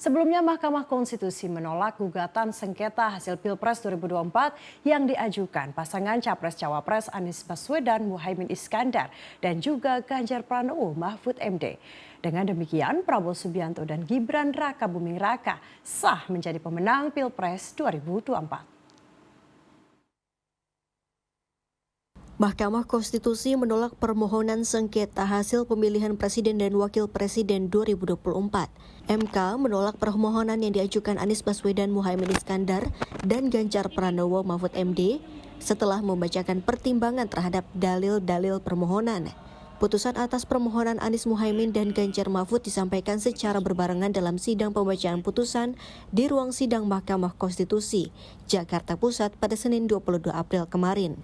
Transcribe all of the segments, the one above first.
Sebelumnya, Mahkamah Konstitusi menolak gugatan sengketa hasil Pilpres 2024 yang diajukan pasangan Capres-Cawapres Anies Baswedan Muhaimin Iskandar dan juga Ganjar Pranowo Mahfud MD. Dengan demikian, Prabowo Subianto dan Gibran Rakabuming Raka sah menjadi pemenang Pilpres 2024. Mahkamah Konstitusi menolak permohonan sengketa hasil pemilihan presiden dan wakil presiden 2024. MK menolak permohonan yang diajukan Anies Baswedan Muhaimin Iskandar dan Ganjar Pranowo Mahfud MD setelah membacakan pertimbangan terhadap dalil-dalil permohonan. Putusan atas permohonan Anies Muhaimin dan Ganjar Mahfud disampaikan secara berbarengan dalam sidang pembacaan putusan di ruang sidang Mahkamah Konstitusi, Jakarta Pusat pada Senin 22 April kemarin.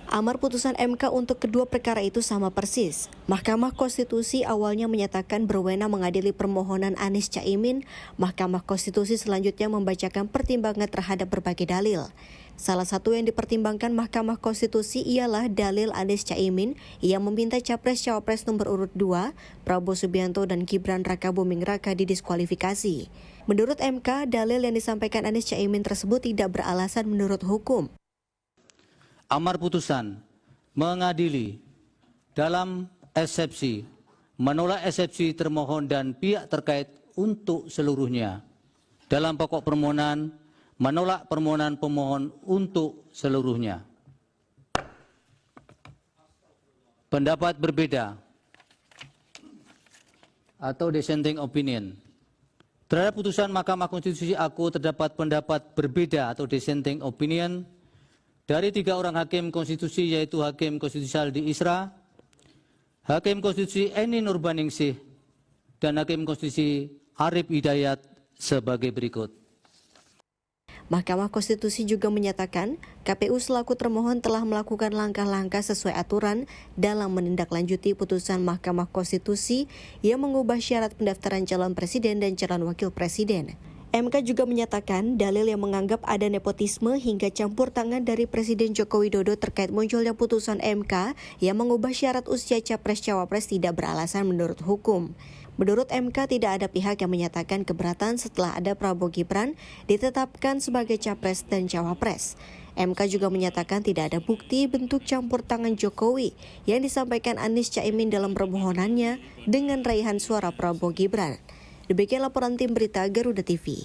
Amar putusan MK untuk kedua perkara itu sama persis. Mahkamah Konstitusi awalnya menyatakan berwenang mengadili permohonan Anies Caimin. Mahkamah Konstitusi selanjutnya membacakan pertimbangan terhadap berbagai dalil. Salah satu yang dipertimbangkan Mahkamah Konstitusi ialah dalil Anies Caimin yang meminta Capres-Cawapres nomor urut 2, Prabowo Subianto dan Gibran Rakabuming Raka didiskualifikasi. Menurut MK, dalil yang disampaikan Anies Caimin tersebut tidak beralasan menurut hukum. Amar putusan mengadili dalam eksepsi, menolak eksepsi termohon dan pihak terkait untuk seluruhnya. Dalam pokok permohonan, menolak permohonan pemohon untuk seluruhnya. Pendapat berbeda atau dissenting opinion. Terhadap putusan Mahkamah Konstitusi aku terdapat pendapat berbeda atau dissenting opinion dari 3 orang hakim konstitusi, yaitu Hakim Konstitusi Saldi Isra, Hakim Konstitusi Eni Nurbaningsih, dan Hakim Konstitusi Arif Hidayat sebagai berikut. Mahkamah Konstitusi juga menyatakan KPU selaku termohon telah melakukan langkah-langkah sesuai aturan dalam menindaklanjuti putusan Mahkamah Konstitusi yang mengubah syarat pendaftaran calon presiden dan calon wakil presiden. MK juga menyatakan dalil yang menganggap ada nepotisme hingga campur tangan dari Presiden Joko Widodo terkait munculnya putusan MK yang mengubah syarat usia Capres-Cawapres tidak beralasan menurut hukum. Menurut MK tidak ada pihak yang menyatakan keberatan setelah ada Prabowo Gibran ditetapkan sebagai Capres dan Cawapres. MK juga menyatakan tidak ada bukti bentuk campur tangan Jokowi yang disampaikan Anies Caimin dalam permohonannya dengan raihan suara Prabowo Gibran. Demikian laporan tim berita Garuda TV.